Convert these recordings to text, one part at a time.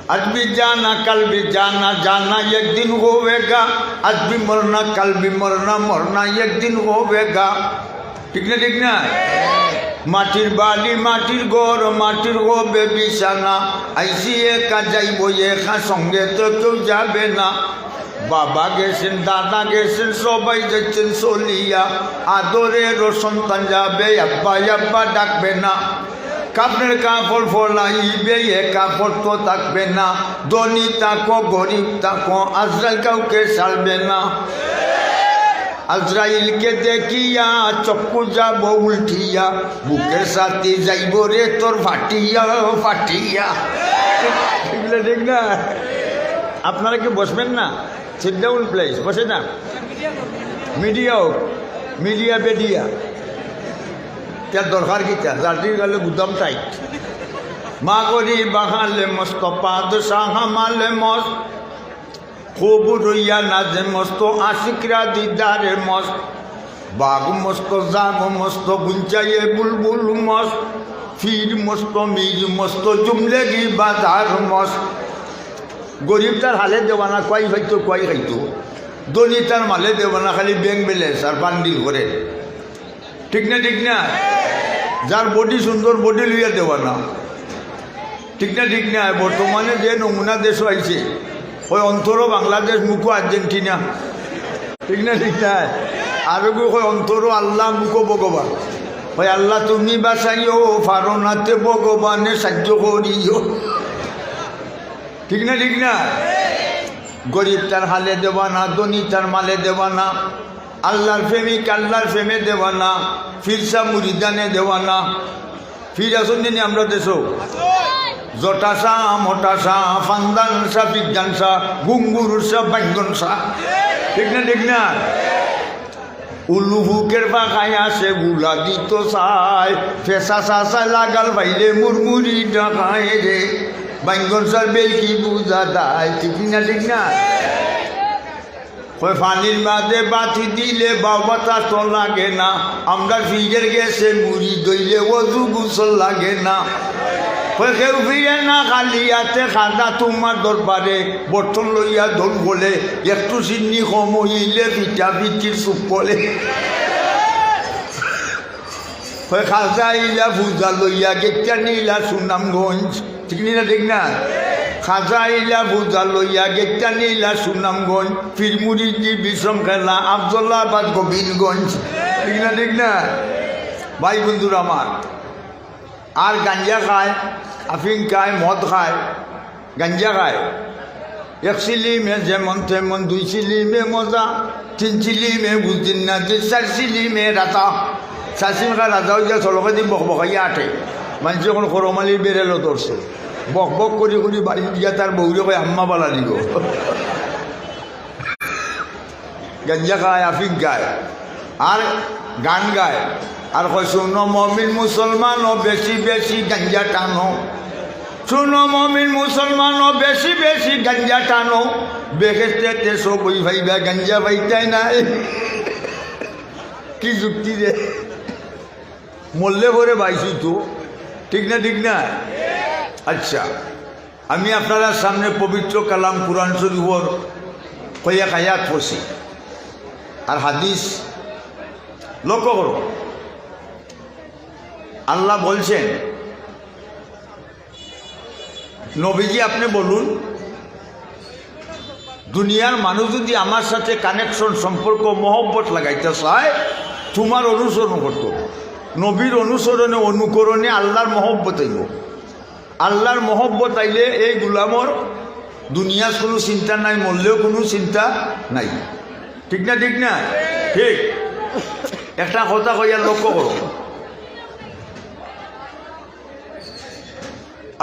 आज भी जाना कल भी जाना, जाना एक दिन होवेगा। आज भी मरना कल भी मरना, मरना एक दिन होवेगा। ठीक ना? মাটির বাড়ি মাটির ঘর মাটির হবে বিছানা, আইসি একা যাইব একা সঙ্গে তো কেউ যাবে না। বাবা গেছেন দাদা গেছেন সবাই যাচ্ছেন চলিয়া, আদরের সন্তান যাবে আব্বা আব্বা ডাকবে না। কাপড়ের কাপড় ফলাইবে এ কাপড় তো থাকবে না, ধনী থাকো গরিব থাকো আজরাইল কাউকে ছাড়বে না। আজরাইলকে দেখিয়া চক্ষু যাব উল্টিয়া, বুকের সাথে যাইব রে তোর ফাটিয়া ফাটিয়া। ঠিক না? আপনারা কি বসবেন না? সিট ডাউন প্লেস, বসে না। মিডিয়া হোক, মিডিয়া বেডিয়া তার দরকার কি চার জাতির গেলে গুদাম টাইট। মা করি বাহালে মস্ত পাদ সাহামালে মস্ত, খুব রইয়া নাজে মস্ত আশিকরা দিদারে মস্ত, বাঘ মস্ত জাগ মস্ত গুঞ্চাইয়ে বুলবুল মস্ত, ফির মস্ত মির মস্ত জুমলেগি বাজার মস্ত। গরিব তার হালে দেওয়ানা কয় খাইতো কয় খাইতো, ধনী তার মালে দেওয়ানা খালি ব্যাংক ব্যালেন্স আর বান্ডিল করে। ঠিক না? যার বডি সুন্দর বডি লইয়া দেওয়ানা। ঠিক না? বর্তমানে যে নমুনা দেশ হয়েছে, ওই অন্তর বাংলাদেশ মুখো আর্জেন্টিনা। ঠিক না? আরো ওই অন্তর আল্লাহ মুখো ভগবান। ওই আল্লাহ তুমি বাঁচাইও ফারো নাতে ভগবানে সাহায্য করিও। ঠিক না? গরিব তার হালে দেওয়ানা, ধনী তার মালে দেওয়ানা, আল্লাহর প্রেমিক আল্লাহর প্রেমে দেওয়ানা, ফিরসা মুরিদানে দেওয়ানা। ফির আসুন দিনে আমরা দেশ জটাসা মোটাসা ফান্দানসা বিজ্ঞানসা গুঙ্গুরসা বাঙ্গনসা। ঠিক না? উলুহুকের পাখায় আসে গুলা দিত চাই, ফেসা চাষা লাগাল ভাইলে মুরমুরি ডাকায় রে, বাঙ্গনসার বেল কি বুঝা দেয়। ঠিক না? ওই পানির মাঝে বাতি দিলে বাবাটা তো লাগে না, আমরা ফিরের গেছে মুড়ি দইলে ওজু গুসল লাগে না। ওই কেউ ফিরে না খালিয়াতে খাদা তোমার দরবারে, বর্তন লইয়া দোল বলে একটু চিন্নি কম হইলে পিঠা পিঠির চুপ বলে। ওই খাজা ইলা ভুজা লইয়া গেটা নিলা সুনামগঞ্জ। ঠিক না? খাজা ইলা বুঝা লইয়া গেটা নিলা সুনামগঞ্জ, ফিরমুড়ি দি বিশ্রম খেলা আফজলাবাদ গোবিন্দগঞ্জ। ঠিক না? ভাই বন্ধুরা আমার, আর গাঞ্জা খায়, আফিং খায়, মদ খায়, গাঞ্জা খায়। এক সিলিমে যেমন তেমন, দুই সিলিমে মজা, তিন সিলিমে বুঝিন না যে, চার সিলিমে রাতা। চার সিলিমে রাজা হইয়া চলকে দি বকবকাইয়া আঠে, মানুষ যখন খরমালির বেড়েলো ধরছে, বক বক করে করে বাড়ি দিয়া তার বউরে কয় আম্মা বালা দিব। গাঞ্জা খায়, আফিং গায়, আর গান গায়, আর কয় শোনো মমিন মুসলমানও বেশি বেশি গাঞ্জা টানো, শোনো মমিন মুসলমানও বেশি বেশি গাঞ্জা টানো, বেহেস্তে সবই ভাইবা গাঞ্জা ভাইটাই নাই। কি যুক্তি রে, মরলে ভরে বাইছি তো। ঠিক না? আচ্ছা, আমি আপনারা সামনে পবিত্র কালাম কুরআন শরীফর কয়েক আয়াত পড়ছি আর হাদিস লক্ষ্য করো। আল্লাহ বলছেন, নবীজি আপনি বলুন, দুনিয়ার মানুষ যদি আমার সাথে কানেকশন সম্পর্ক মহব্বত লাগাইতে চায়, তোমার অনুসরণ করতো। নবীর অনুসরণে অনুকরণে আল্লাহর মহব্বত আইব। আল্লাহর মহব্বত আইলে এই গুলামর দুনিয়ার কোনো চিন্তা নাই, মরলেও কোনো চিন্তা নাই। ঠিক না? ঠিক। একটা কথা কইয়া লক্ষ্য করো।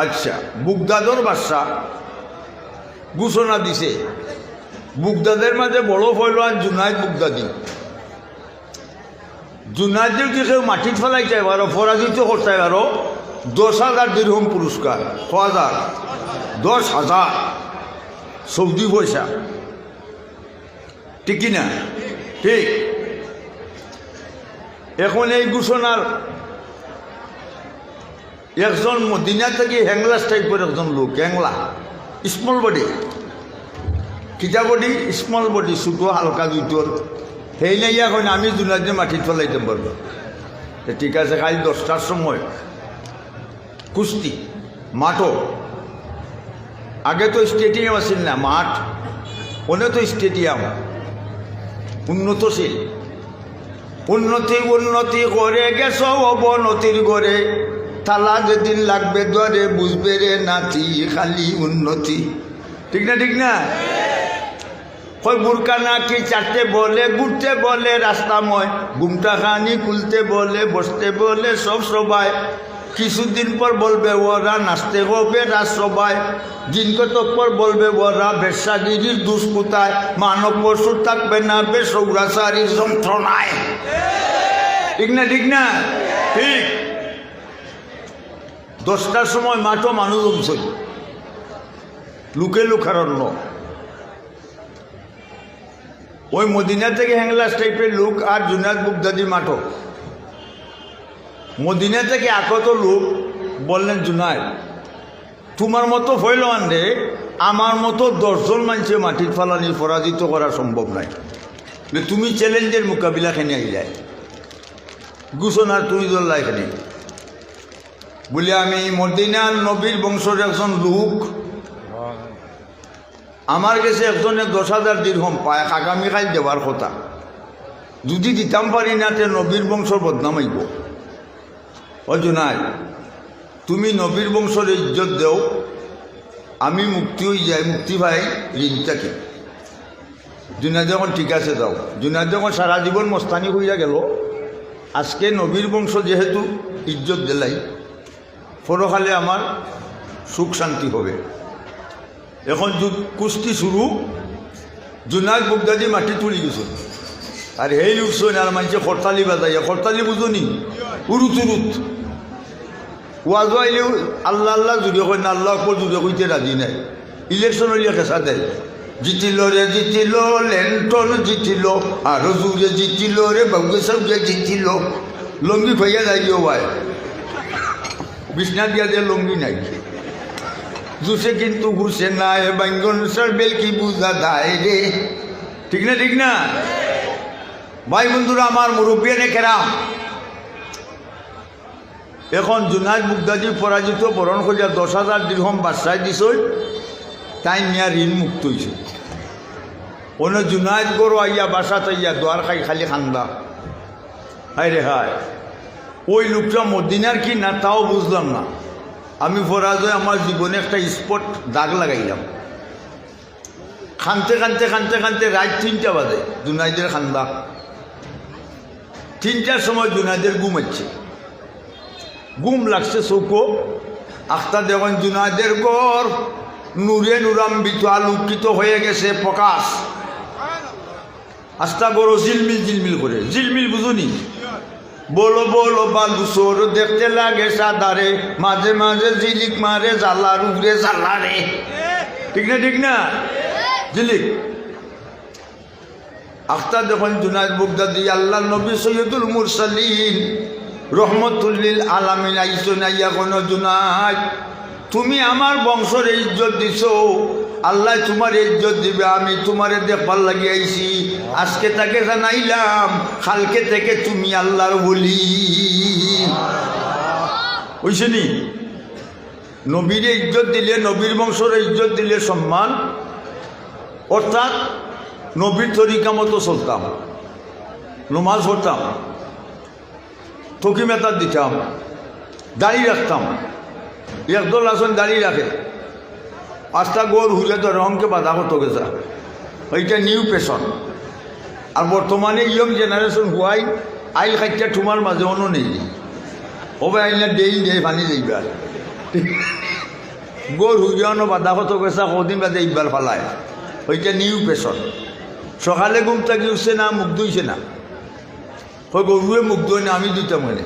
আচ্ছা, বুগদাদর বাদশা ঘোষণা দিছে, বুগদাদের মাঝে বড় ফয়লান জুনাইদ বুগদাদি। জুনাইদের যে কেউ মাটির ফেলাইতে পারো, পরাজিত করতে পারো, 10,000 দিরহম পুরস্কার। 10,000 সৌদি পয়সা। ঠিক না? ঠিক। এখন এই ঘোষণার একজন মদিনা থেকে হ্যাংলাস টাইপের একজন লোক, হ্যাংলা স্মল বডি কিতা বডি স্মল বডি ছোটো হালকা দুটোর সেই নাই এখন আমি জুনাইতে মাটিত ফেলাইতে পারবো ঠিক আছে কাল 10টার সময় কুস্তি মাঠও আগে তো স্টেডিয়াম আছিল না মাঠ ওনে তো স্টেডিয়াম উন্নতশীল উন্নতি উন্নতি করে গেছ অবনতির করে তালা যেদিন লাগবে দ্বারে বুঝবে রে নাতি খালি উন্নতি ঠিক না ঠিক না কই বুরকা নাকি চাটতে বলে ঘুরতে বলে রাস্তাময় ঘুমটা খানি খুলতে বলে বসতে বলে সব সবাই কিছুদিন পর বলবে ওরা নাচতে হবে রাজসভায় দিন কতক পর বলবে ওরা বেশ্যাগিরির দুষ্কৃতায় মানব পশু থাকবে না বেসৌরাচারীর যন্ত্রণায় ঠিক না ঠিক না ঠিক 10টার সময় মাঠও মানুষ উঠছে লুকে লুকারণ্য ওই মদিনা থেকে হ্যাংলাস টাইপের লোক আর জুনায়েদ বুগদাদি মাঠও মদিনা থেকে আগত লোক বললেন জুনায়েদ তোমার মতো ফয়লওয়ান রে আমার মতো 10 জন মানুষে মাটির ফালানি পরাজিত করা সম্ভব নাই তুমি চ্যালেঞ্জের মোকাবিলা খেনে আইলাই ঘোষণার তুই দল্লা এখানে বলে আমি মদিনার নবীর বংশের একজন লোক আমার কাছে একজনে 10,000 দিরহম পায় আগামীকাল দেওয়ার কথা যদি দিতাম পারি না তে নবীর বংশর বদনাম হইব ও জুনায়েদ তুমি নবীর বংশের ইজ্জত দেও আমি মুক্তি হয়ে যাই মুক্তি ভাই ঋণটাকে জুনায়েদ যখন ঠিক আছে দাও জুনায়েদ যখন সারা জীবন মস্তানি হইয়া গেল আজকে নবীর বংশ যেহেতু ইজ্জত দিলাই পরকালে আমার সুখ শান্তি হবে এখন কুস্তি শুরু জুনায়েদ বুগদাদি মাটি তুলি গেছে আর সেই উঠছেন আর মানুষে খরতালি বাজাইয়া খরতালি বুঝনি উরুত উরুত ওয়াজও আইলেও আল্লাহ আল্লাহ জুড়ে কয় না আল্লাহ পর জুড়ে কইতে রাজি নাই ইলেকশন হইলে কেঁচা দেয় জিতিল রে জিতিল লেন্টন জিতিল আরো জুড়ে জিতিল রে বাবুকে সবকে জিতিল লঙ্গি ভাইয়া যাইও ভাই বিছনা দিয়া দিয়ে লঙ্গি নাই জুসে কিন্তু ঘুরছে না এ বাঙ্গন সার্বেল কি বুঝা দেয় রে ঠিক না ঠিক না ভাই বন্ধুরা আমার মুরব্বিয়ানে কেরাম এখন জুনায়েদ বুগদাদি পরাজিত বরণ করিয়া 10,000 দিরহম বাদশায় দিছই তাই নিয়া ঋণ মুক্ত হয়েছে অন্য জুনায়েদ গরু আইয়া বাসাত আইয়া দোয়ার খাই খালি খান্দা হায় রে হায় ওই লোকটা মদিনার কি না তাও বুঝলাম না আমি পরাজয় আমার জীবনে একটা স্পট দাগ লাগাইলাম খানতে খানতে খানতে খানতে রাত 3টা বাজে জুনায়েদের খান্দা 3টার সময় জুনায়েদের ঘুম হচ্ছে ঘুম লাগছে চৌকো আখতা দেখেন জুনায়েদের গড় নূরে নুরাম্বিত আলোকিত হয়ে গেছে প্রকাশ আস্তা বড় ঝিলমিল ঝিলমিল করে ঝিলমিল বুঝুনি বলো বলো বালুসোর দেখতে লাগে সাদারে মাঝে মাঝে ঝিলিক মারে জ্বালার উপরে জ্বালারে ঠিক না ঠিক না ঝিলিক আখতা দেখেন জুনায়েদ বুগদাদি আল্লাহ নবী সৈয়দুল মুরসালিন রহমতুল্লিল আলামিন আইসো নাইয়া কোনো জুনায়েদ তুমি আমার বংশের ইজ্জত দিছো আল্লাহ তোমার ইজ্জত দিবে আমি তোমারে দেখবার লাগি আইছি আজকে তাকে জানাইলাম কালকে থেকে তুমি আল্লাহর বলি হইছে নি নবীর ইজ্জত দিলে নবীর বংশের ইজ্জত দিলে সম্মান অর্থাৎ নবীর তরিকা মতো চলতাম নমাজ পড়তাম থকি মেতার দিতাম দাঁড়িয়ে রাখতাম একদল আসন দাঁড়িয়ে রাখে 5টা গোর হুলে তো রঙকে বাধা হতো গেছে ওইটা নিউ পেশন আর বর্তমানে ইয়ং জেনারেশন হুয়াই আইল খাইটা ঠুমার মাঝে অন্য নেই ওবে আইলে দেই দেই ভানি যাইবার গোর হুইয়ানো বাধা হতো গেছে কদিন বাদে এইবার ফালায় ওইটা নিউ পেশন সকালে ঘুম থাকি উঠছে না মুখ ধুইছে না ওই গরুয়ে মুখ ধুই না আমি দুইটা মানে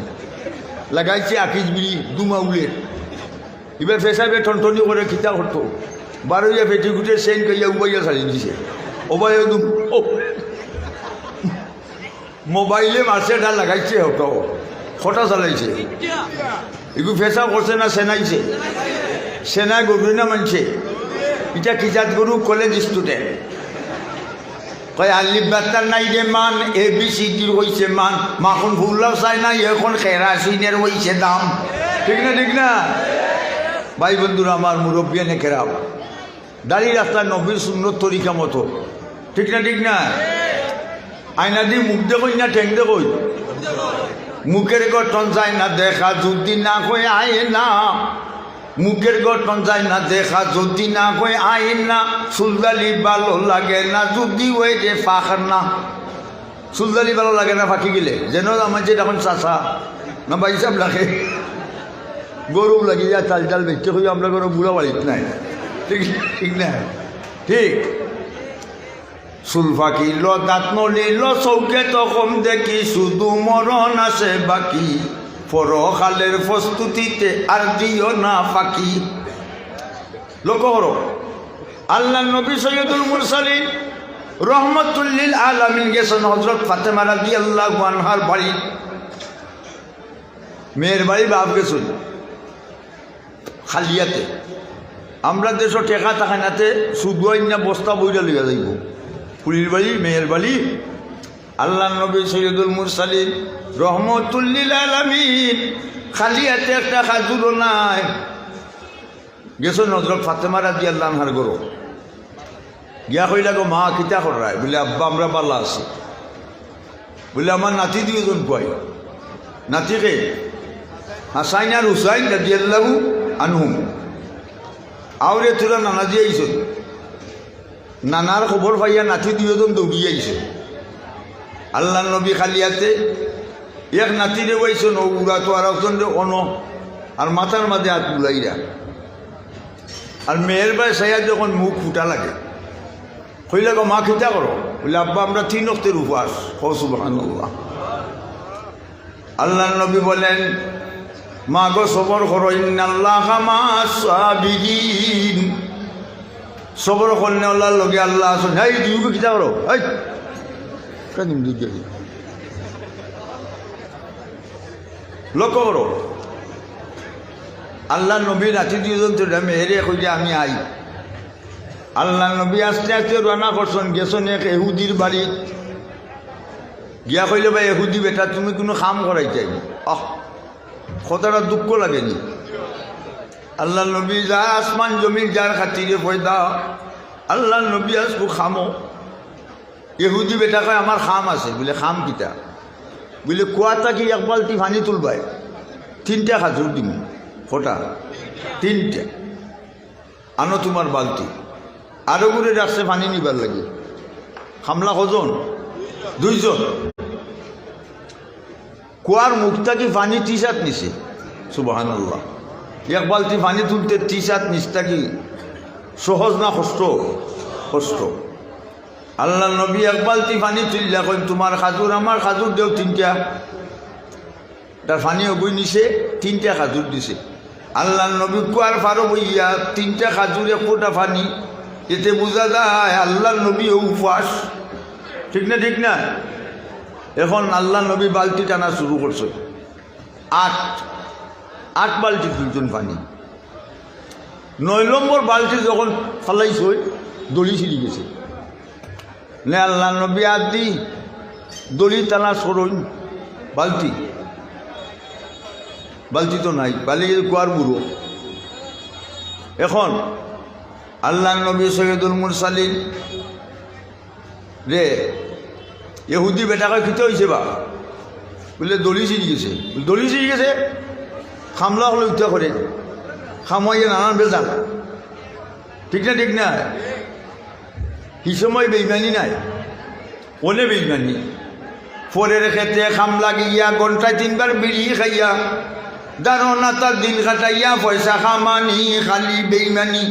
লাগাইছে আকিজ বিড়ি দুমা উলে এবার ফেসাবে ঠনঠনি করে খিতা করতো বারোইয়া ফেটি গুটে সেন কইয়া উবাইয়া ছাড়ি দিছে ওবাই মোবাইলে মাসে ডাল লাগাইছে হতো ফটা চালাইছে এগুলো ফেসা করছে না সেনাইছে সেনায় গরু না মানছে এটা কিজাত গরু কলেজ স্টুডেন্ট কয় আলিফ বাত্তার নাই রে মান ABCD হইছে মান মাখন ভুললাও চাই না এখন কেরাসিনের হইছে দাম ঠিক না ভাই বন্ধুরা আমার মুরব্বিয়ানে কেরাম দাঁড়িয়ে রাস্তায় নবীর সুন্নত তরিকা মতো ঠিক না আয়না দিয়ে মুখ দেখই না ঠেং দেখই মুখের গঠন যায় না দেখা যদি না কই আয় না মুখের গঠন যায় না দেখা যদি না কই আয় না সুলদালি ভালো লাগে না যদি ওই যে ফাঁকার না সুলদালি ভালো লাগে না ফাঁকি গেলে যেন আমার যে এখন চাষা না বাইসাব লাগে গরু লাগি যায় চাল চাল বেচতে হয়ে আমরা কোনো বুড়া বাড়িতে নাই ঠিক না ঠিক চুল ফাঁকিল দাঁত নলিল চৌকে তখন দেখি শুধু মরণ আছে বাকি পরকালের প্রস্তুতিতে আর দিও না ফাঁকি লক্ষ্য করো আল্লাহ নবী সৈয়দুল মুরসালিন রহমতুল্লিল আলামিন গেছেন হযরত ফাতেমা রাদিয়াল্লাহু আনহার বাড়ি মেয়ের বাড়ি বাপ গেছেন খালিয়াতে আমরা দেশও টেকা থাকানাতে শুধুই না বস্তা বইটা লিয়া যাইব পুরীর বাড়ি মেয়ের বাড়ি আল্লাহ নবী সৈয়দুল মুরসালিন রহমতুল্লিল আলামিন খালিয়াতে একটা খাজুরও নাই গেছেন হযরত ফাতেমা রাদিয়াল্লাহু আনহার ঘর গিয়া কইলা গো মা কিতা করায় বলে আব্বা আমরা বালা আছি বলে আমার নাতি দুজন পাই নাতিকে হাসাইন আর হুসাইন রাদিয়াল্লাহু আনহুম আউরে তোরা নানা দিয়ে আইস নানার খবর পাইয়া নাতি দুজন দৌড়িয়ে আইছে আল্লাহ নবী খালিয়াতে এক নাতিরে বইছেন ও উড়া তো আর একজন অন আর মাথার মাঝে হাত বুলাইরা আর মেয়ের বাই সাইয়া যখন মুখ ফুটা লাগে কইলা গো মা খিতা করো বলে আব্বা আমরা 3 ওয়াক্তের উপবাস ও সুবহানাল্লাহ আল্লাহ নবী বলেন মা গো সবর করো ইন্নাল্লাহা মা'আস সাবিরিন সবর করলে আল্লাহর লগে আল্লাহ আছেন এই দুইকে খিতা করো এই কেন দুইকে লক্ষ্য করো আল্লাহ নবী নাতি দুজন তো মেয়েরে কইলে আমি আই আল্লাহ নবী আস্তে আস্তে রান্না করছেন গেছেন এক এহুদির বাড়ি গিয়া কইলে ভাই এহুদি বেটা তুমি কোনো কাম করাই চাই কথাটা দুঃখ লাগেনি আল্লাহ নবী যা আসমান জমির যার খাতিরে পয়দা আল্লাহ নবী আসবো খামো এহুদি বেটা কয় আমার খাম আছে বলে খাম কিতা বলে কুয়াটা কি এক বালতি পানি তুলবাই 3টা খাজুর দিন কটা 3টা আনো তোমার বালতি আরো করে রাখছে পানি নিবার লাগে খামলা কজন 2 জন কুয়ার মুখটা কি পানি 3 নিছে সুবহানাল্লাহ এক বালতি পানি তুলতে 3 নিচটা কি সহজ না কষ্ট আল্লাহ নবী এক বালতি পানি তুললা কই তোমার খাজুর আমার খাজুর দেও 3টা তার পানি অগুই নিছে 3টা খাজুর দিছে আল্লাহ নবী কুয়ার ফারো হইয়া 3টা খাজুর 1 পানি এতে বোঝা যায় আল্লাহ নবী উপবাস ঠিক না এখন আল্লাহ নবী বালতি টানা শুরু করছে 8 বালতি তুলছেন পানি 9 নম্বর বালতি যখন ফালাইছ দড়ি ছিঁড়ি গেছে নে আল্লাহ নবী আদি দড়ি টানা সরণ বালতি তো নাই বালি কুয়ার বুড়ো এখন আল্লাহ নবী সৈয়দুল মুরসালিন রে ইহুদি বেটাকে খিতে হয়েছে বা বলে দড়ি ছিঁড়ি গেছে খামলা হলে উঠা করে খামাইয়ে নানান বেজাল ঠিক না কি সময় বেইমানি নাই ওনে বেইমানি পরের ক্ষেত্রে খামলা গিয়া ঘন্টায় 3বার বিড়ি খাইয়া দারোনা তার দিন কাটাইয়া পয়সা খামানি খালি বেইমানি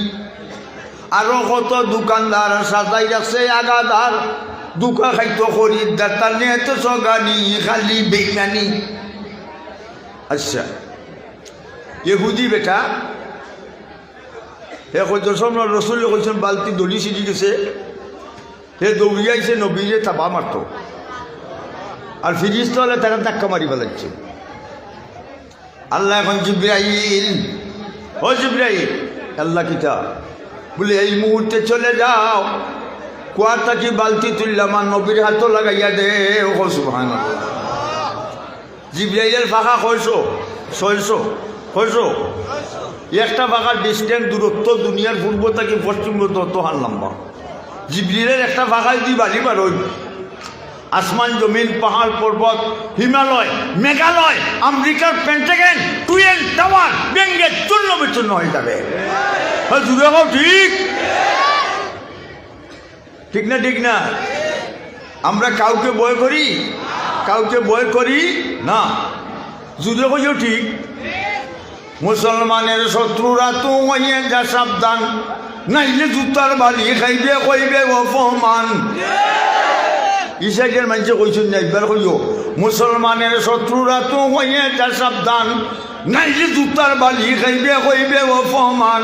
আরো কত দোকানদার সাজাই রাখছে আগাদার দুকা খাইতো খরিদ্দার তার নিয়ে তো সগানি খালি বেইমানি আচ্ছা ইহুদি বেটা হে কইতো সামনে রসুল কইছেন বালতি দড়ি ছিঁড়ি গেছে হে দৌড়িয়াইছে নবীরে থাবা মারত আর ফিরিস তো হলে তারা ধাক্কা মারি ফেলাচ্ছে আল্লাহ এখন জিব্রাইল ও জিব্রাইল আল্লাহ কিতা বলে এই মুহূর্তে চলে যাও, কুয়াটা কি বালতি তুললাম আর নবীর হাতও লাগাইয়া দে। ও সুবহানাল্লাহ। জিবরাইলের ফাঁকা কয়শো? 600 একটা ফাঁকার ডিস্টেন্স দূরত্ব দুনিয়ার পূর্ব থেকে পশ্চিম তত হার লম্বা। জিবরাইলের একটা ফাঁকায় দি বাড়ি বার হইল। আসমান জমিন পাহাড় পর্বত হিমালয় মেঘালয় আমেরিকার পেন্টাগন টুয়েন টাওয়ার ভেঙ্গে চূর্ণ বিচূর্ণ হয়ে যাবে। জুড়ে হোক ঠিক ঠিক না? ঠিক না? আমরা কাউকে ভয় করি? কাউকে ভয় করি না। জুড়ে হইও ঠিক। মুসলমানের শত্রুরা তো হইয়ে যা সাবধান, নাইলে জুতার বালি খাইবে কইবে অপমান। ইসাইকের মানুষে কইছেন না, একবার কইও মুসলমানের শত্রুরা তো হইয়ে যা সাবধান, নাইলে জুতার বালি খাইবে কইবে অপমান।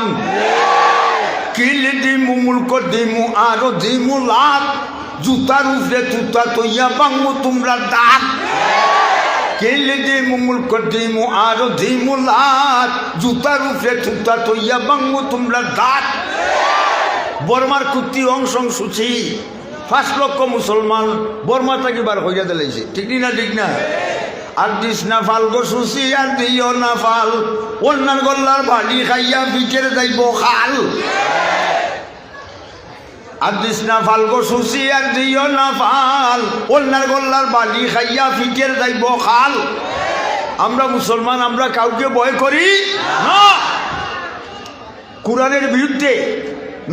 কিলে দিমু মুলক দিমু আরো দিমু লাত, জুতার উপরে তুতা তৈয়া বাংমু তোমরা দাঁত। কেলে দিমু মুলক দিমু আরো দিমু লাত, জুতার উপরে তুতা তৈয়া বাংমু তোমরা দাঁত। বর্মার কুত্তি অংশ সূচি 5 লক্ষ মুসলমান বর্মা থেকে বার হইয়া দিলাইছে। ঠিক না? ঠিক না? আর দিস না ফাল গো সুচি আর দিও না ফাল, অন্যার গল্লার বাড়ি খাইয়া বিকের যাইব খাল। আর দিস না ফাল গো সুচি আর দিও না ফাল, অন্যার গল্লার বাড়ি খাইয়া বিকের যাইব খাল। আমরা মুসলমান, আমরা কাউকে ভয় করি না। কুরআনের বিরুদ্ধে,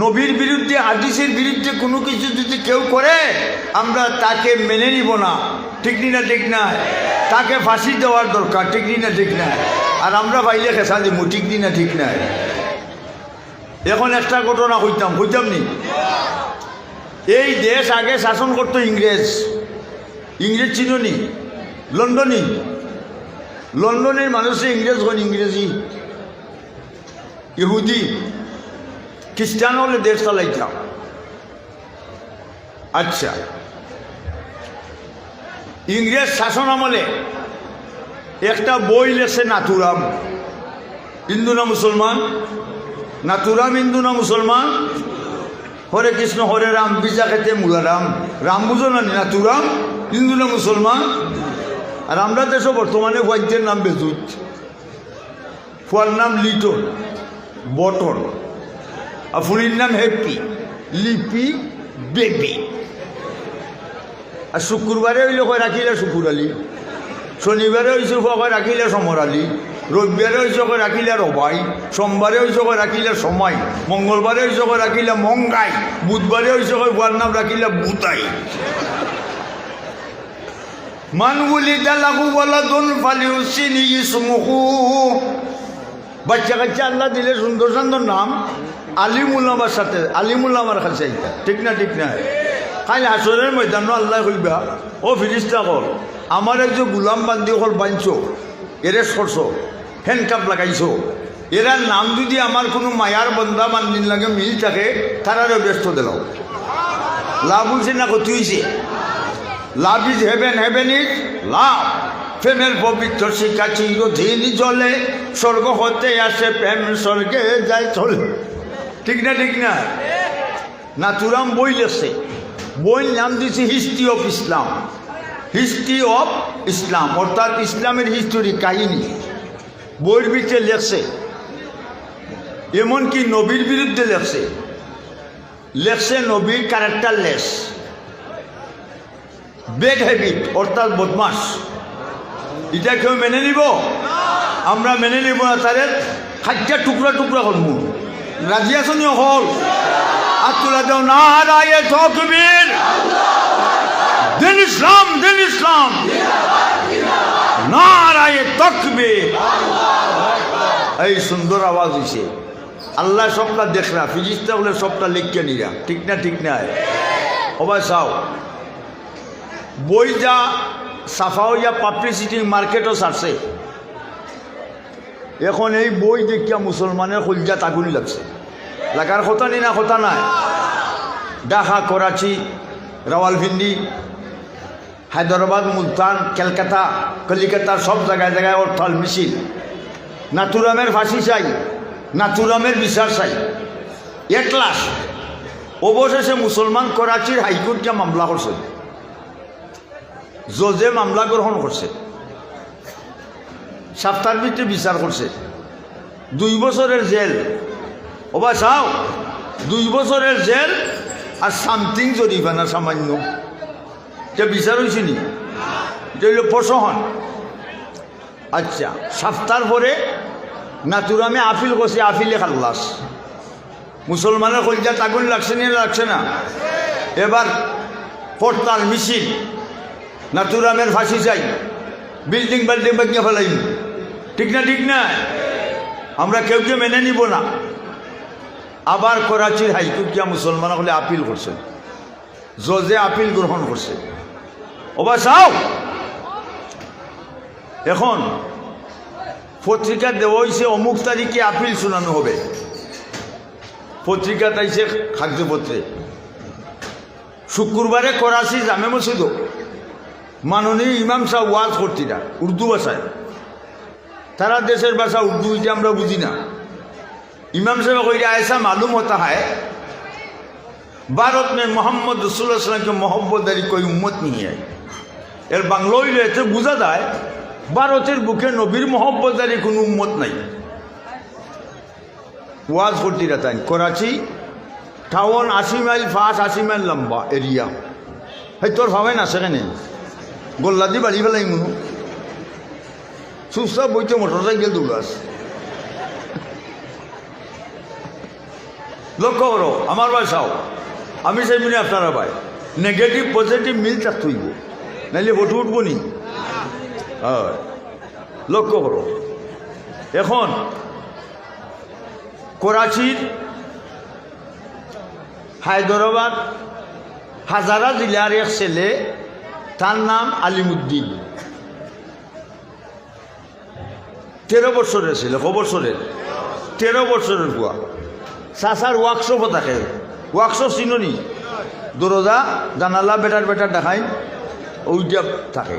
নবীর বিরুদ্ধে, হাদিসের বিরুদ্ধে কোনো কিছু যদি কেউ করে আমরা তাকে মেনে নিব না। ঠিক না? ঠিক না? তাকে ফাঁসি দেওয়ার দরকার। ঠিক না? ঠিক না? আর আমরা পাইলে খেসা দিব। ঠিক না? ঠিক না? এখন একটা ঘটনা হইতাম নি। এই দেশ আগে শাসন করতো ইংরেজ। ইংরেজ ছিল নি? লন্ডনী। লন্ডনের মানুষে ইংরেজ হন ইংরেজি। ইহুদি খ্রিস্টান হলে দেশ চালাইতাম। আচ্ছা, ইংরেজ শাসন আমলে একটা বই লেখছে নাথুরাম। হিন্দু না মুসলমান? নাথুরাম হিন্দু না মুসলমান? হরে কৃষ্ণ হরে রাম বিজা খেতে মুলারাম। রাম বুঝো না? নাথুরাম হিন্দু না মুসলমান? আর আমরা দেশে বর্তমানে বৈদ্যের নাম বেজুত, ফুয়ার নাম লিটন বটন, আর ফুলির নাম হ্যাপি লিপি বেবি। আর শুক্রবারে হইলে কয় রাখিলে শুকুর আলী, শনিবারে হয়েছে কয় রাখিলে সমর আলী, রবিবারে হয়েছে কয় রাখিলে রবাই, সোমবারে হয়েছে কয় রাখিলে সময়, মঙ্গলবারে হয়েছে কয় রাখিলে মঙ্গাই, বুধবারে হয়েছে কয় বুয়ার নাম রাখিলে বুতাই। মানগুলি দালাহু ওয়ালাদুন ফালিউসিনি ইসমুহু। বাচ্চা কাচ্চা আল্লাহ দিলে সুন্দর সুন্দর নাম। আলিমুল্লামার সাথে আলিমুল্লামার কাছে এইটা। ঠিক না? ঠিক না? কাল হাসরের ময়দান আল্লাহ কইবা, ও ফিরিস্তা কল আমার একজন গুলাম বান্দি হল বাঁধছো, এরে সরছো, হ্যান্ডকাপ লাগাইছো, এরার নাম যদি আমার কোনো মায়ার বন্ধা বান্দিন লাগে মিল থাকে তারারও ব্যস্ত দিল। লাভ বলছে না ক্ষতি হয়েছে? Love is haven, haven is love. প্রেমের পবিত্র শিক্ষা চিরদিন জলে, স্বর্গ হতে আসে প্রেম, স্বর্গে যায় চলে। ঠিক না? ঠিক না? নাথুরাম বই লেখছে। বই নাম দিয়েছে history of Islam. History of Islam অর্থাৎ ইসলামের হিস্টোরি, কাহিনী। বইয়ের ভিতরে লেখছে, এমনকি নবীর বিরুদ্ধে লেখছে। লেখছে নবীর ক্যারেক্টারলেস, ব্যাড হ্যাবিট অর্থাৎ বদমাস। এটা কেউ মেনে নিব? আমরা মেনে নিব না। তারে খাদ্যা টুকরা টুকরা করব। রাজি আসনি? হল আর তুলা দাও না রায়ে তকবীর। দিন ইসলাম, দিন ইসলাম, নারায়ে তাকবীর। এই সুন্দর আওয়াজ হয়েছে। আল্লাহ সবটা দেখরা, ফিজিক্সটা হলে সবটা লিখকে নিরা। ঠিক না? ঠিক না? সবাই চাও বই যা সাফা হইয়া পাবলিসিটি মার্কেটও ছাড়ছে। এখন এই বই দেখিয়া মুসলমানের কলজা তাগুনি লাগছে। লাগার কথা নেই না? কথা নাই? ঢাকা, করাচি, রাওয়ালপিন্ডি, হায়দ্রাবাদ, মুলতান, কলকাতা, কলিকাতা সব জায়গায় জায়গায় অর্থাৎ মিছিল। নাথুরামের ফাঁসি চাই, নাথুরামের বিচার চাই। এটলাস অবশেষে মুসলমান করাচির হাইকোর্টে মামলা করছে, জজে মামলা গ্রহণ করছে, সপ্তাহের ভিতরে বিচার করছে, 2 বছরের জেল। ওবা চাও 2 বছরের জেল আর সামথিং জরিমানা সামান্য। এটা বিচার হয়েছে নি? এটা হইল প্রশহন। আচ্ছা, সপ্তাহ পরে নাতুরামে আপিল করছে, আপিলে খাল্লাস। মুসলমানের কলজা আগুন লাগছে না লাগছে না? এবার পর্তাল মিছিল, নাতুরামের ফাঁসি চাই, বিল্ডিং বাল্ডিং বাগিয়ে ফেলাইম। ঠিক না? ঠিক না? আমরা কেউ কেউ মেনে নিব না। আবার করাচির হাইকোর্ট গিয়া মুসলমান হলে আপিল করছে, জজে আপিল গ্রহণ করছে। ওবা চাও এখন পত্রিকা দেওয়া হয়েছে অমুক তারিখে আপিল শোনানো হবে। পত্রিকা তাইছে কাগজপত্রে। শুক্রবারে করাচি জামে মসজিদ মাননীয় ইমাম সাহেব ওয়াজ করতিরা উর্দু ভাষায়। তারা দেশের ভাষা উর্দু, এটা আমরা বুঝি না। इमाम साहब को ऐसा मालूम होता है भारत में मोहम्मद रसूलुल्लाह सल्लल्लाहु अलैहि वसल्लम की मोहब्बत दारी कोई उम्मत नहीं है। एर बांग्लोई लेते बुझा जाए भारतेर बुके नबीर मोहब्बत दारी कोई उम्मत नहीं। वाज करती रहता है। Karachi town 80 mile fast 80 mile लंबा एरिया है। तोर भावे ना सेখানে गोल्ला दी बाड़ी फेलाई मनु सुस्ता बইতে মোটরসাইকেল দৌড়াস। লক্ষ্য করো আমার ভাই চাও, আমি চাই মানে আপনারা ভাই নেগেটিভ পজিটিভ মিল থাকতে হইব, নাইলে ভোট উঠব নি। হয় লক্ষ্য করো। এখন করাচির হায়দরাবাদ হাজারা জেলার এক ছেলে, তার নাম আলিমুদ্দিন। 13 বছরের ছিল, ক বছরের? 13 বছরের বুয়া। চাচার ওয়ার্কশপও থাকে। ওয়ার্কশপ চিনি? দরজা জানালা বেটার বেটার দেখাই ওইটা থাকে।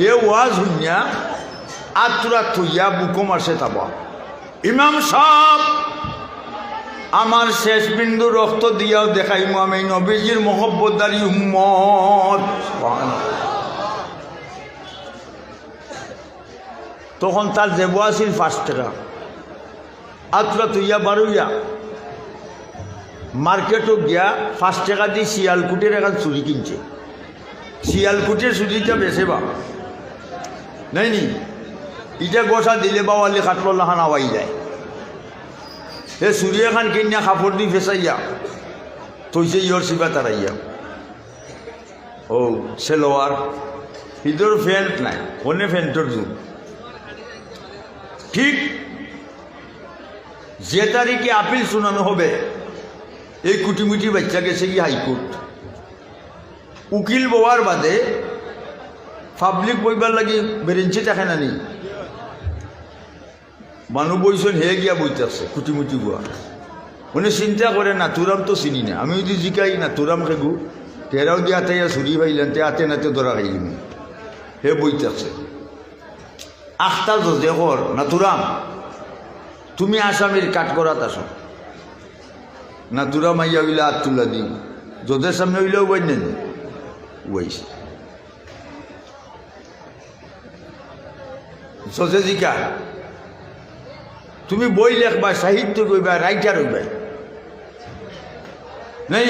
এ ওয়াজ শুনিয়া আত্রা থইয়া বুকো মারছে তাবা, ইমাম সাহেব আমার শেষ বিন্দু রক্ত দিয়াও দেখাইমু আমি নবীজির মোহব্বতদারি উম্মত। তখন তার জেব আছিল 5 টাকা। আত্রা তুইয়া বারুইয়া মার্কেটও গিয়া 5 টাকা দিয়ে শিয়ালকুটের এখন চুরি কিনছে। শিয়ালকুটের চুরিটা বেছে বা নাই নি, ইটা গোসা দিলে বাওয়ালি কাটলাখান আওয়াই যায়। সে চুরি এখন কিনিয়া কাপড় দি ফেসাইয়া থইছে ইয়র চিবা তারাইয়া। ও সেলোয়ার ইদর ফ্যান্ট নাই, কোনে ফ্যান্টর যুগ। ঠিক যে তারিখে আপিল শোনানো হবে এই কুটিমুটি বাচ্চা গেছে কি হাইকোর্ট। উকিল বওয়ার বাদে পাবলিক বইবার লাগি বেরেঞ্চি থাকে না নি, মানুষ বইছেন হে গিয়া বইতে আছে কুটিমুটি বয়া। মানে চিন্তা করে নাতুরাম তো চিনি না, আমি যদি জিকাই নাতুরাম খেগু তেরাও দিয়ে আতাইয়া চুরি পাইলেন, তে আতে নাতে ধরা খাইলিম। হে বইতে আছে। আখতা জজে কর নাতুরাম তুমি আসামির কাট করাত আসো। নাতুরাম আইয়া হইলে হাত তুলা দিই, জজের সামনে হইলেও বই নেন বইছে। জজে জিকা তুমি বই লেখবা, সাহিত্য কইবা, রাইটার হইবা নাই,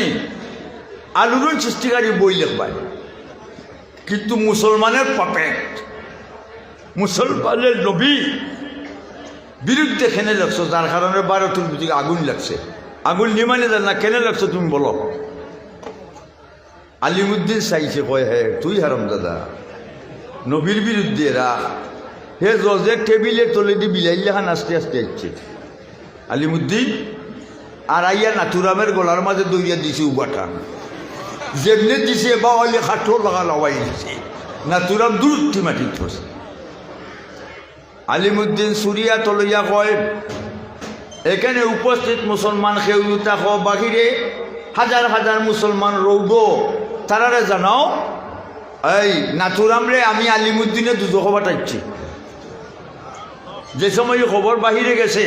আলোড়ন সৃষ্টিকারী বই লেখবা, কিন্তু মুসলমানের পাপেট মুসলমানের নবী বিরুদ্ধে কেনে লাগছো, যার কারণে ভারতের দিকে আগুন লাগছে। আগুন নিমানে দেন না, কেনে লাগছো তুমি বলো। আলিমুদ্দিন চাইছে, কয় হে তুই হারাম দাদা নবীর বিরুদ্ধে রাখ। হে জজের টেবিলের তলে দিয়ে বিলাইলেখান আস্তে আস্তে আসছে আলিমুদ্দিন, আর আইয়া নাতুরামের গলার মাঝে দৌড়িয়া দিছে উবাটা, যেমনি দিছে বা অলি খাটো লাগা লওয়াই দিছে। নাতুরাম দূরত্ব মাটি পড়ছে। আলিমুদ্দিন সুরিয়া তলইয়া কয় এখানে উপস্থিত মুসলমান খেউতা খ বাহিরে হাজার হাজার মুসলমান রৌদ, তারারে জানাও এই নাথুরাম রে আমি আলিমুদ্দিনে দুজো খবর পাঠাচ্ছি। যে সময় খবর বাহিরে গেছে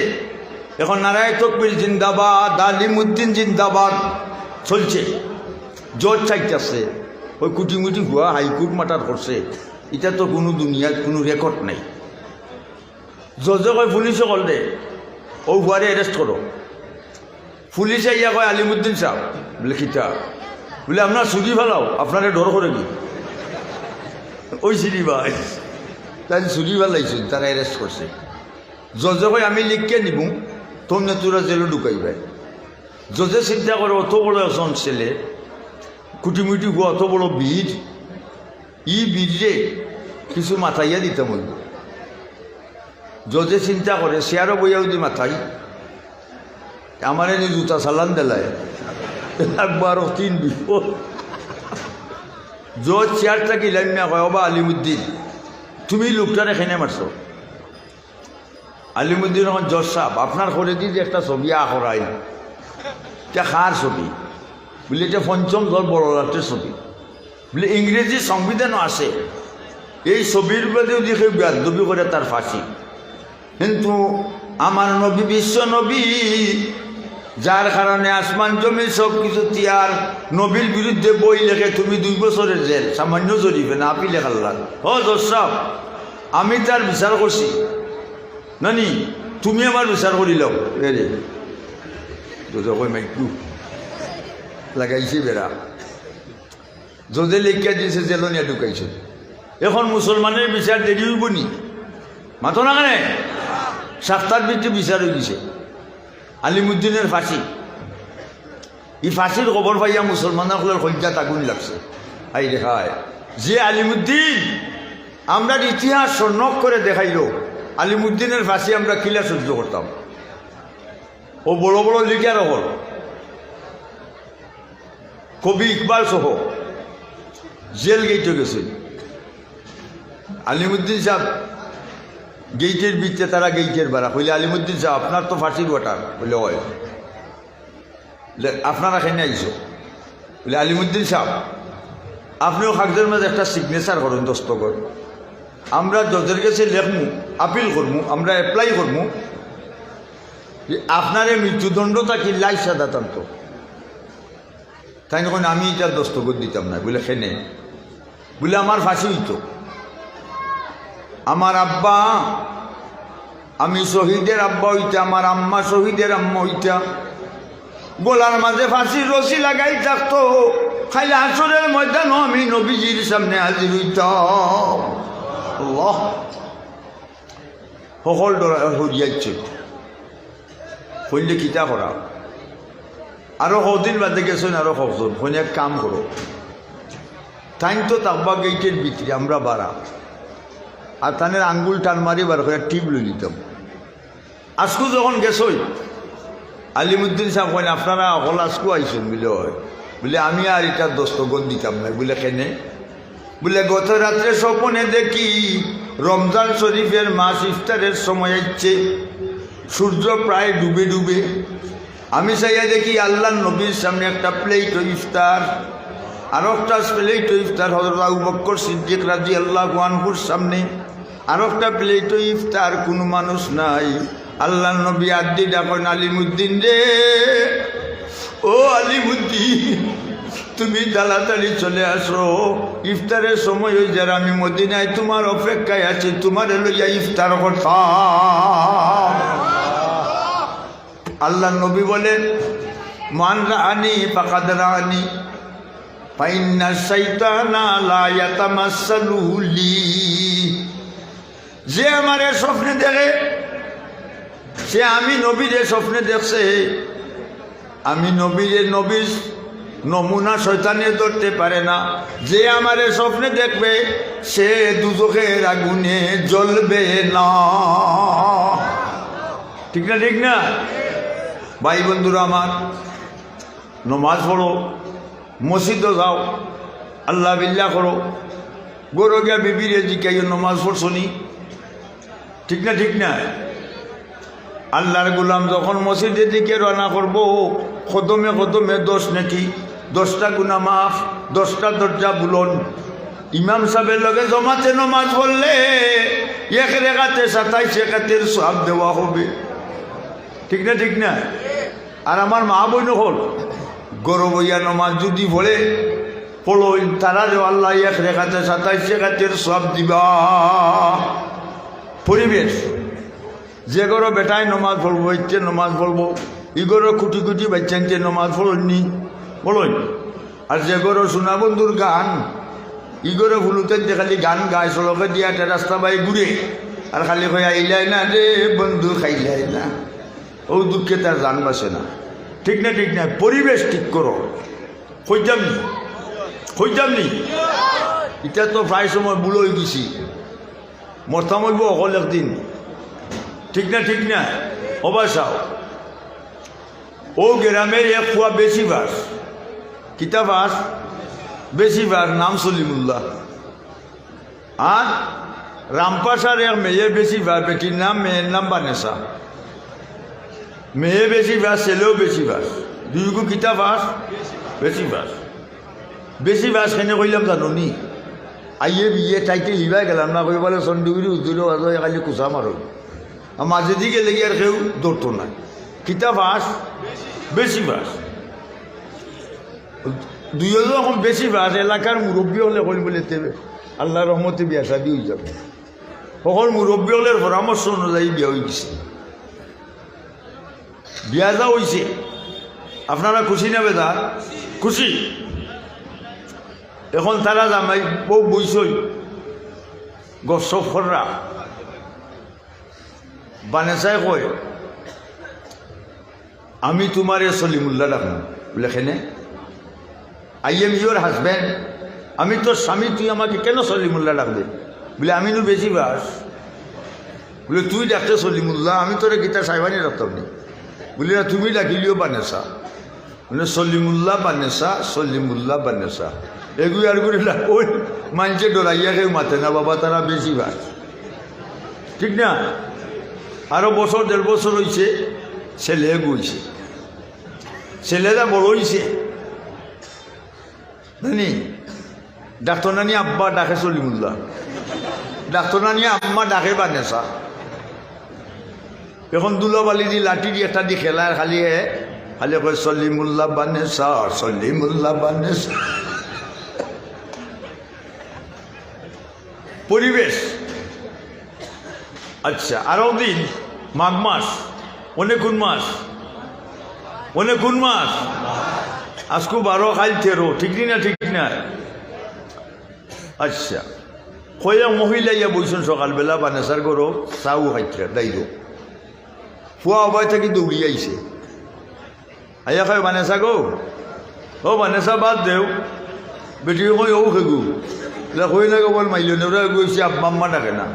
এখন নারায় তকবীর জিন্দাবাদ, আলিমুদ্দিন জিন্দাবাদ চলছে। জজ চাইতেছে, ওই কুটিমুটি হুয়া হাইকোর্ট মাটার করছে, এটা তো কোনো দুনিয়ার কোনো রেকর্ড নাই। জজে কয় পুলিশে কল দে, ও হুয়ারে অ্যারেস্ট করো। পুলিশে ইয়া কয় আলিমুদ্দিন সাহেব বলে খিতা, বলে আপনার চুরি ফেলাও, আপনারে ডর করে কি ওই চিনি ভাই তাই চুরি ফেলাইছিল, তারা অ্যারেস্ট করছে। জজে কয় আমি লিখকে নিব, তোমরা তোরা জেলে ঢুকাইবে। জজে চিন্তা করে অত বড় একজন ছেলে, কুটিমুটি হুয়া অত বড় বীর, ই বীরে কিছু মাথাইয়া দিতাম হইব। জজে চিন্তা করে চেয়ারও বইয়া যদি মাথাই আমার এনে জুতা চালান দেলায় একবার 3 বিপদ। জজ চেয়ারটাকে লাইমিয়া কয়, অবা আলিমুদ্দিন তুমি লোকটার এখানে মারছো। আলিমুদ্দিন এখন জজ সাহেব আপনার করে দিয়ে যে একটা ছবি আঁকড়াই, এটা কার ছবি? বলে এটা পঞ্চম দল বড় রাতের ছবি। বলে ইংরেজি সংবিধানও আছে, এই ছবির বাদেও যে কেউ বেয়াদবি করে তার ফাঁসি। কিন্তু আমার নবী বিশ্ব নবী, যার কারণে আসমান জমি সব কিছু তিয়ার, নবীর বিরুদ্ধে বই লেখে তুমি 2 বছরের জেল, সামান্য জরিবে না আপি লেখাল্লাহ। ও জজ সাহেব আমি তার বিচার করছি, নানি তুমি আমার বিচার করিলাম। এরে কই মাইকু লাগাইছি বেড়া, যদি লেখিয়া দিয়েছে জেলনিয়া ঢুকাইছে। এখন মুসলমানের বিচার দেরি হইব নি? মাতো না কেন? 7টার ভিতরে বিচার হয়ে গেছে। আলিমুদ্দিনের ফাঁসি, এই ফাঁসির খবর পাইয়া মুসলমানগুলোর হজ্জাত আগুন লাগছে। আই দেখায় যে আলিমুদ্দিন আমরা ইতিহাস স্বর্ণক করে দেখাইল, আলিমুদ্দিনের ফাঁসি আমরা কিলা সহ্য করতাম। ও বড় বড় লিখার হল, কবি ইকবাল সহ জেল গেইটে গেছে। আলিমুদ্দিন সাহেব গেইটের ভিতরে, তারা গেইটের বেড়া কইলে আলিমুদ্দিন সাহেব আপনার তো ফাঁসির ওয়াটার বলে হয়, আপনারা এখানে আইসো। বলে আলিমুদ্দিন সাহেব আপনিও কাগজের মাঝে একটা সিগনেচার করুন, দস্তখত। আমরা জজের কাছে লেখমু, আপিল করবো, আমরা অ্যাপ্লাই করবো যে আপনার মৃত্যুদণ্ড থাকি লাই সাদা তান্ত। তাই যখন আমি এটা দস্তখত দিতাম না, বলে খেনে বলে আমার ফাঁসি হইত। আমার আব্বা, আমি শহীদের আব্বা হইতা, আমার আম্মা শহীদের আম্মা হইতা, গোলার মাঝে ফাঁসির রশি লাগাই থাকতো, খাইলে আসরের ময়দানও আমি নবীজির সামনে হাজির হইতাম। আল্লাহ সকল ডরা হরিয়াচ্ছে হইলে কিতা করা। আরো কদিন বাদে গেছেন, আরো কজন হইলে এক কাম করো, তাই তো তাব্বা গেইটের ভিতরে আমরা বাড়া আর তানের আঙ্গুল টান মারি বার করে টিপ লই নিতাম। আজকু যখন গেছই আলিমুদ্দিন সাহেব কইন আপনারা অকল আজকু আইসেন বলে হয়, বলে আমি আর এটা দস্তখত দিতাম না। বলে কেনে? বলে গত রাত্রে স্বপ্নে দেখি রমজান শরীফের মাস ইফতারের সময় আসছে, সূর্য প্রায় ডুবে ডুবে, আমি চাইয়া দেখি আল্লাহ নবীর সামনে একটা প্লেট ইফতার, আর একটা প্লেট ইফতার হযরত আবু বকর সিদ্দিক রাদিয়াল্লাহু আনহুর সামনে, আর একটা প্লেট ইফতার, কোনো মানুষ নাই। আল্লাহ নবী আদি ডাকেন আলিমুদ্দিন রে, ও আলিমুদ্দিন তুমি তাড়াতাড়ি চলে আসো, ইফতারের সময় হয়ে যার, আমি মদিনায় তোমার অপেক্ষায় আছি, তোমার লইয়া ইফতার করতাম। আল্লাহ নবী বলেন মান রাআনি ফাকাদ রাআনি ফাইন্না শাইতানা লা ইয়াতামাসসালু লি, যে আমারে স্বপ্নে দেখে সে আমি নবীরে স্বপ্নে দেখছে, আমি নবীর নমুনা শয়তানে ধরতে পারে না। যে আমারে স্বপ্নে দেখবে সে দুজখের আগুনে জ্বলবে না। ঠিক না? ঠিক না ভাই বন্ধুরা আমার, নমাজ পড়ো, মসজিদে যাও, আল্লাহ বিল্লাহ করো, গরো গিয়া বিবিরে জিকাইও নমাজ পড়ছো নি? ঠিক না? ঠিক না? আল্লাহর গোলাম যখন মসজিদের দিকে রওনা করবো, কদমে কদমে 10 নেকি, 10টা গুনাহ মাফ, 10টা দরজা বুলন। ইমাম সাহেবের লগে জমাতে নমাজ পড়লে 1 রেখাতে 27 রেখাতের সওয়াব দেওয়া হবে। ঠিক না ঠিক না? আর আমার মা বোন হল গরব হইয়া নমাজ যদি পড়ে পড়ই তারা যে আল্লাহ এক রেখাতে 27 রেখাতের সব দিবা। পরিবেশ যে গরো বেটায় নমাজ পড়বো ইচ্ছে নমাজ পড়বো, ইগরো কুটি কুটি বাচ্চানছে নমাজ পড়নি বলই। আর যে গরো সোনা বন্ধুর গান ইগরো ভুলুতেন যে খালি গান গায় সড়কে দিয়া রাস্তা বাই ঘুরে আর খালি কই আইলাই না রে বন্ধু খাইলাই না, ও দুঃখে তার জান বাসে না। ঠিক না ঠিক না? পরিবেশ ঠিক করো। খুঁজতামনি এটা তো প্রায় সময় বুড়ো হয়ে গেছি, মরতাম হইব অকল একদিন। ঠিক না ঠিক না? অবাসাও ও গ্রামের এক ফুয়া বেশি বাস কিতা বাস বেশি বাস নাম সলিমুল্লাহ। আর রামপাশার এক মেয়ে বেশি বাস, বেটির নাম মেয়ের নাম বানেসা। মেয়ে বেশি বাস ছেলেও বেশি বাস, দুইগু কিতা বাস বেশি বাস। বেশি বাস কেনে কইলাম জানো নি? আইয়ে বিয়ে টাইতে লিবাই গেলাম না কই বলে চন্ডিগুড়ি উজুরে খালি কুচা মারো, আর মাঝে দিকে লেগে আর কেউ দৌড়তো না। কিতা বাস বেশি বাস। দুইজন এখন বেশি বাস এলাকার মুরব্বী হলে কই বলে তেবে আল্লাহ রহমতে বিয়া শাদি হয়ে যাবে। সকল মুরব্বী হলের পরামর্শ অনুযায়ী বিয়া হয়ে গেছে, বিয়া যা হয়েছে। আপনারা খুশি না বেদার? খুশি। এখন তারা জামাই বউ বইসই গসফররা বানেসায় কয় আমি তোমারে সলিমুল্লাহ ডাকলাম বলে খেনে আই এম ইউর হাজব্যান্ড, আমি তোর স্বামী, তুই আমাকে কেন সলিমুল্লাহ ডাকবে? বলে আমি নু বেশি বাস। বলে তুই ডাকতে সলিমুল্লাহ, আমি তোরে গীতা সাহেবানি রাখতাম নি। বলি না তুমি ডাকিলিও বানেসা। বলে সলিমুল্লাহ বানেসা, সলিমুল্লাহ বানেসা এগুলি আর করে ওই মানুষে ডরাইয়া কেউ মাতে না বাবা, তারা বেশি বাস। ঠিক না? আরো বছর 1.5 বছর হয়েছে, ছেলে গইছে, ছেলেরা বড় হয়েছে জানি। ডাক্তার নানি আব্বা ডাকে সলিমুল্লাহ, ডাক্তার নানি আম্মা ডাকে বানেসা। এখন দুলাবালি দি লাঠি দিয়ে একটা দি খেলার খালি খালি কয় সলিমুল্লাহ বানেসা, সলিমুল্লাহ বানেসা। পরিবেশ। আচ্ছা আরো দিন মাঘ মাস, অনেক কোন মাস? অনেক কোন মাস? আজকু 12 কাল 13, ঠিক না ঠিক না? আচ্ছা কয়া মহিলা ইয়া বইছেন সকালবেলা বানেসার গরো চাউ খাইছে দাইল ফুয়া অবাই থাকি দৌড়ি আইছে, আইয়া খাই বানেসা গো, ও বানেসা বাদ দেও বেটি কই ও খেগু কই না বল মাইল ওরা গেছে আম্মা ডাকে না।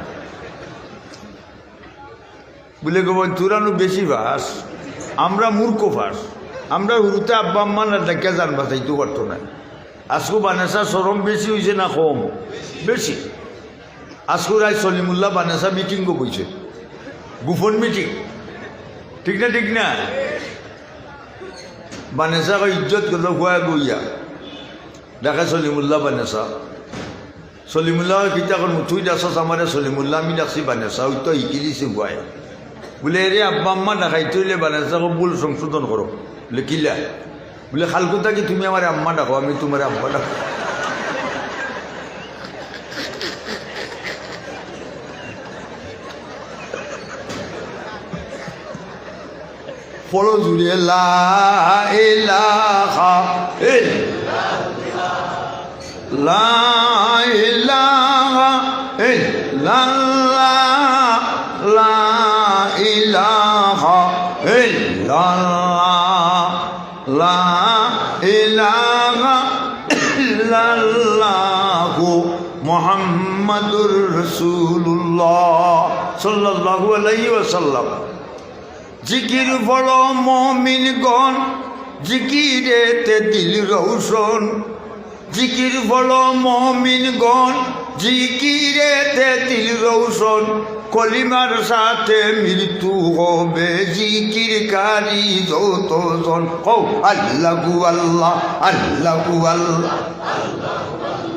বলে গো তোরানো বেশি বাস, আমরা মূর্খ বাস, আমরা হুরুতে আব্বা আম্মা না ডাকিয়া জান বাঁচাইতে পারতো না। আজকু বানেসা সরম বেশি হয়েছে না কম? বেশি। আজকু রায় সলিমুল্লাহ বানেসা মিটিং গো বইছে, গোপন মিটিং। ঠিক না ঠিক না? বানেসা ইজ্জত করলো খুয়া গইয়া ডাকে সলিমুল্লাহ বানেসা। সলিমুল্লাহ কিতা কর তুই ডাকছ আমারে সলিমুল্লাহ, আমি ডাকছি বানেসা, ওই তো শিখি দিছি খুয়াই। বলে রে আব্বা আম্মা ডাকাই তুইলে বানেসাকে ভুল সংশোধন করো। বলে কিলা? বলে খালকুতা কি তুমি আমার আম্মা ডাকো, আমি তোমার আব্বা ডাকো। ফলো জুড়ে লা ইলাহা লা ইলাহা ইল্লাল্লাহ, লা ইলাহা ইল্লাল্লাহ, লা ইলাহা ইল্লাল্লাহু মুহাম্মাদুর রাসূলুল্লাহ সাল্লাল্লাহু আলাইহি ওয়াসাল্লাম। জিকির বড় মুমিনগণ, জিকিরেতে দিল রৌশন। জিকির বড় মুমিনগণ, জিকিরেতে দিল রৌশন। কলিমার সাথে মৃত্যু হবে জিকিরকারী যতজন। কও আল্লাহু আল্লাহ, আল্লাহু আল্লাহ।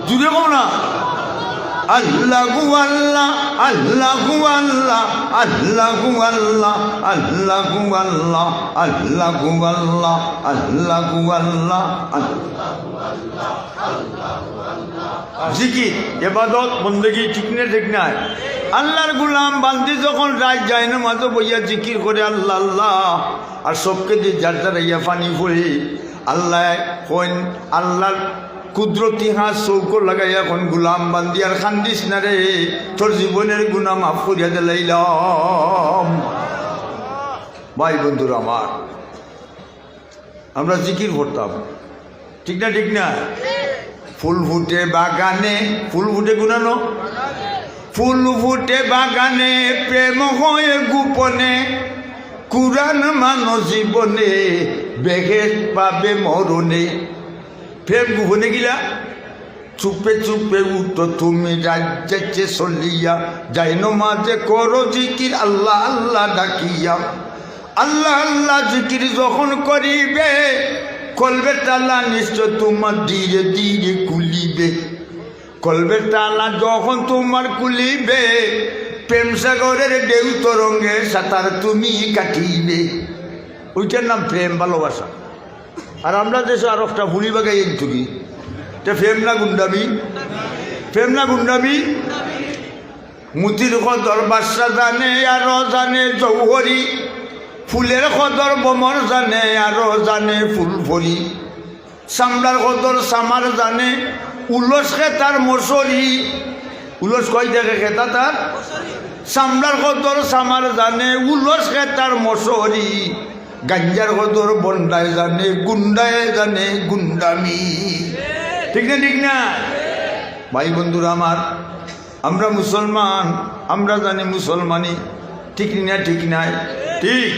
জুড়ে কও না আল্লাহু আল্লাহ আল্লাহু আল্লাহ আল্লাহু আল্লাহ আল্লাহু আল্লাহ আল্লাহু আল্লাহ আল্লাহু আল্লাহ জিকির ইবাদত বন্দেগী ঠিক না ঠিক না আল্লাহর গুলাম বান্দি যখন রাত যায় না মাঝে বইয়া জিকির করে আল্লাহ আল্লাহ আর সবকে দিয়ে যার যার ইয়া পানি পড়ি আল্লাহ কোন আল্লাহর কুদরতি হাত চৌকো লাগাইয়া কোন গুলাম বান্দি আর খান্দিস না রে তোর জীবনের গুণা মাফ করিয়া দিলাইলাম। ভাই বন্ধুরা আমার আমরা জিকির করতাম ঠিক না ঠিক না ফুল ফুটে বাগানে ফুল ফুটে গুনানো ফুল ফুটে বাগানে প্রেম হয়ে গোপনে কুরআন মানো জীবনে বেহেশ পাবে মরণে প্রেম গোপনে গিলা চুপে চুপে উঠো তুমি রাজ্যে চলিয়া যাই নমাজে করো জিকির আল্লাহ আল্লাহ ডাকিয়া আল্লাহ আল্লাহ জিকির যখন করিবে কলবে তালা নিশ্চয় তোমার ধীরে ধীরে খুলিবে কলবে তালা যখন তোমার খুলিবে প্রেম সাগরের ঢেউ তরঙ্গে সাঁতার তুমি কাটিবে ওইটার নাম প্রেম ভালোবাসা। আর আমরা দেশে আর একটা ভুলি বাগাই তুমি এটা প্রেম না গুন্ডামি প্রেম না গুন্ডামি মুতির কদর বাদশা জানে আরো জানে জৌহরি ফুলের কদর বমর জানে আরো জানে ফুল ভরি সামলার কদর সামার জানে উলস খেতার মশরি উলস কয় দেখে খেতা তার সামলার কদর সামার জানে উলস খেতার মশরি গাঞ্জার কদর বন্ডায় জানে গুন্ডায় জানে গুন্ডামি ঠিক না ঠিক না ভাই বন্ধুরা আমার আমরা মুসলমান আমরা জানি মুসলমানি ঠিক না ঠিক নাই ঠিক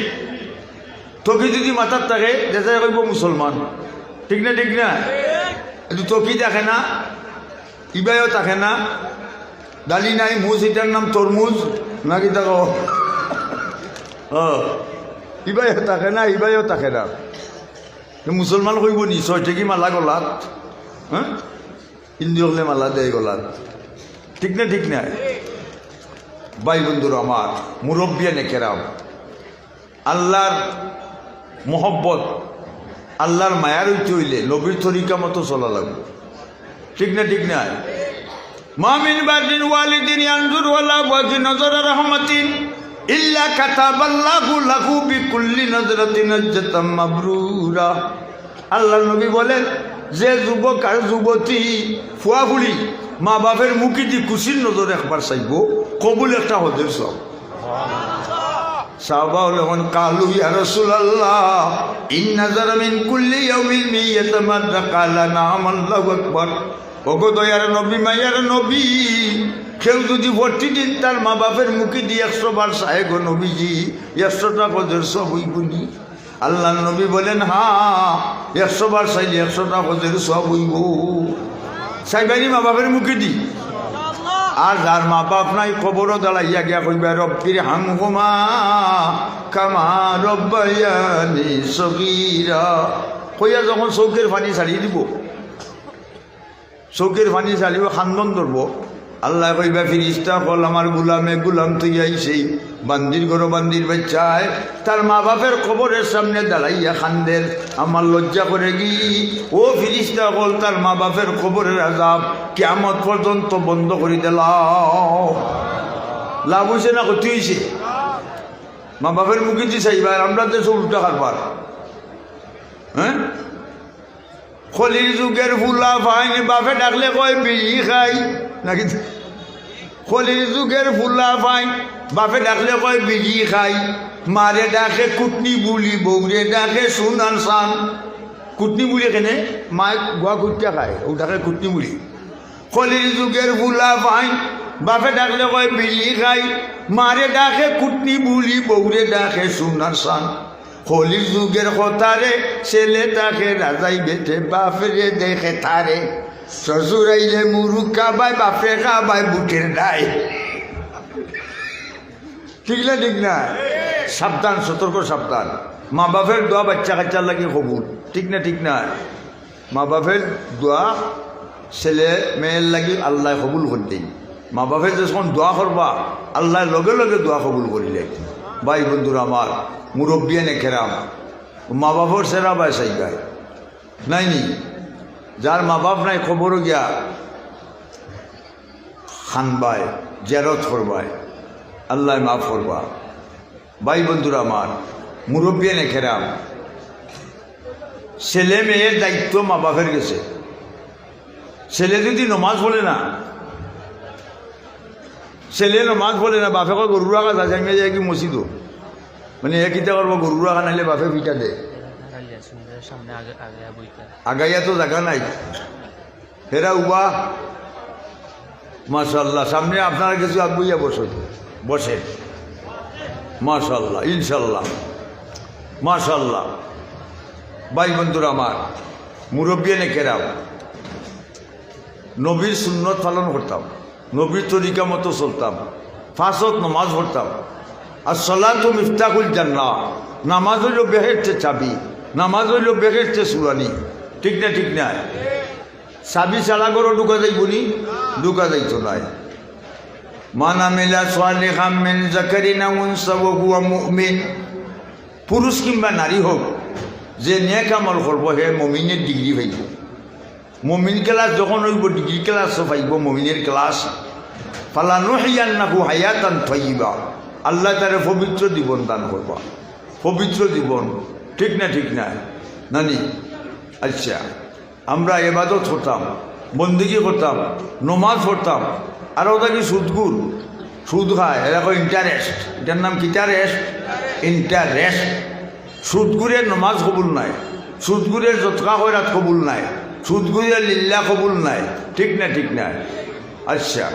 তোকে যদি মাথার থাকে যেটা কইব মুসলমান ঠিক না ঠিক না কিন্তু তোকি দেখে না ইবাইও থাকে না ডালি নাই মুজ এটার নাম তরমুজ নাকি দেখো ইবাইও থাকে না ইবাইও থাকে না মুসলমান কইব নি ছয় থেকে মালা গলাত হ্যাঁ হিন্দু হলে মালা দেয় গলাত ঠিক না ঠিক না ভাই বন্ধুরা আমার মুরব্বিয়ানে কেরাম আল্লাহর মোহব্বত আল্লাহর মায়ার হইতে হইলে নবীর তরিকা মতো চলা লাগবে ঠিক না ঠিক না মামিন বাদিন ওয়ালিদিন ইয়ানজুর ওয়ালা ওয়াজি নজর রহমাতিন ইল্লা কাতাবাল্লাহু লাহু বিকুল্লি নজরাতিন নাজতাম মাবরুরা। আল্লাহর নবী বলেন যে যুবক আর যুবতী ফুয়াফুলি মা বাপের মুখে দি খুশির নজর একবার চাইব কবুল একটা হদের সব সাহাবা যখন কালু ইয়া রাসূলুল্লাহ ইন্নাযারা মিন কুল্লি ইয়াউমিন মিয়াতামাদ্দা কালা নাম আল্লাহু আকবার ওগো দয়ার নবী মায়ার নবী কেউ যদি প্রতিদিন তার মা বাপের মুখে দিয়ে 100 বার চায় গো নবীজি 100টা হদের সব হইবনি। আল্লাহ নবী বলেন হ্যাঁ 100 বার চাইলে 100টা হদের সব হইব চাইবানি মা বাপের মুখে দি। আর যার মা বাপ নাই কবরও দাঁড়াইয়া গিয়া কইবা রব্বির হামহুমা কামা রব্বায়ানি সগীরা কইয়া যখন চৌকের পানি ছাড়িয়ে দিব চৌকের পানি ছাড়িব খান্দন ধরব আল্লাহ কইবা ফিরিস্তা কল আমার গুলামে গুলাম তুই আইসেই বান্দির গরো বান্দির বাচ্চায় তার মা বাপের কবরের সামনে দাঁড়াইয়া খান্দের আমার লজ্জা করে গি ও ফিরিস্তা কল তার মা বাপের কবরের আযাব কিয়ামত পর্যন্ত বন্ধ করে দিলাও। লাভ হয়েছে না ক্ষতি হয়েছে? মা বাপের মুখে দিয়ে চাইবার আমরা দেশ উল্টা কারবার হ্যাঁ খলির যুগের ফুলা ভাই বাপে ডাকলে কয় বিড়ি খাই নাকি খলির যুগের ফুলা ভাই বাপে ডাকলে কয় বিড়ি খাই মারে ডাকে কুটনি বুলি বৌরে ডাকে সুনান সান কুটনি বুলি কেনে মায় গোয়া কুটিয়া খায় ও ডাকে কুটনি বুলি। খলির যুগের ফুলা ভাই বাপে ডাকলে কয় বিড়ি খাই মারে ডাকে কুটনি বুলি বৌরে ডাকে সুনান সান। খলির যুগের কথারে ছেলেটাকে রাজাই বেটে বাপরে দেখে তারে শ্বশুরাইলে মুরুখ কাবাই বাপরে কাবাই বুটের নাই ঠিক না ঠিক না? সাবধান সতর্ক সাবধান। মা বাপের দোয়া বাচ্চা কাচ্চার লাগে কবুল ঠিক না ঠিক না? মা বাপের দোয়া ছেলে মেয়ের লাগি আল্লাহ কবুল করতেই মা বাপে যখন দোয়া করবা আল্লাহ লগে লগে দোয়া কবুল করিলে। ভাই বন্ধুরা আমার, মুরব্বিয়ানে কেরাম, মা বাপর সেরা বাই সাই গায় নাই নি, যার মা বাপ নাই খবরও গিয়া খানবায় জেরত করবায়, আল্লাহ মাফ করবা। ভাই বন্ধুরা আমার, মুরব্বিয়ানে কেরাম, ছেলে মেয়ের দায়িত্ব মা বাপের গেছে। ছেলে যদি নমাজ পড়ে না, ছেলে নমাজ পড়ে না, বাপে কয় গরু রাখা যায়, আমি যাই কি মসজিদও, মানে এ কিতা করবো, গরু রাখা নাইলে বাপে পিঠা দেয়, আগাইয়া তো জায়গা নাই, হেরা উবা মাশাল্লাহ, সামনে আপনারা কিছু আগুইয়া বসে মাশাল্লাহ, ইনশাল্লাহ মাশাল্লাহ। ভাই বন্ধুরা আমার, মুরব্বিয়ানে কেরাম, নবীর সুন্নত পালন করতাম, নবীর তরিকা মতো চলতাম, 5 ওয়াক্ত নামাজ পড়তাম। আর সলাতু মিফতাহুল জান্নাহ, নামাজ হইল বেহেশতে চাবি, নামাজ হইল বেহেশতে সুরানি। ঠিক না ঠিক না? চাবি ছাড়া করে ঢুকা যাইব নি? ঢুকা যাইত নাই। মান আমিলা সালিহাম মিন যাকারিন আও উনসা ওয়া হুয়া মুমিন, পুরুষ কিংবা নারী হোক, যে নেক আমল করব হে মুমিনের ডিগ্রি পাইব। মুমিন ক্লাস যখন হইব, ডিগ্রি ক্লাসও পাইব মুমিনের ক্লাস। ফালানুহিয়ান্নাহু হায়াতান তাইয়্যিবা, আল্লাহ তারে পবিত্র জীবন দান করবা, পবিত্র জীবন। ঠিক না ঠিক না নানি? আচ্ছা, আমরা ইবাদত করতাম, বন্দেগী করতাম, নমাজ পড়তাম, আর ওটা কি সুদগুর, সুদ খায়, এরকম ইন্টারেস্ট, এটার নাম কিটা রেস্ট, ইন্টারেস্ট। সুদগুরের নমাজ কবুল নাই, সুদগুরের যতকা খয়রাত কবুল নাই, সুদগুরের লিল্লা কবুল নাই। ঠিক না ঠিক না? আচ্ছা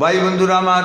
ভাই বন্ধুরা আমার,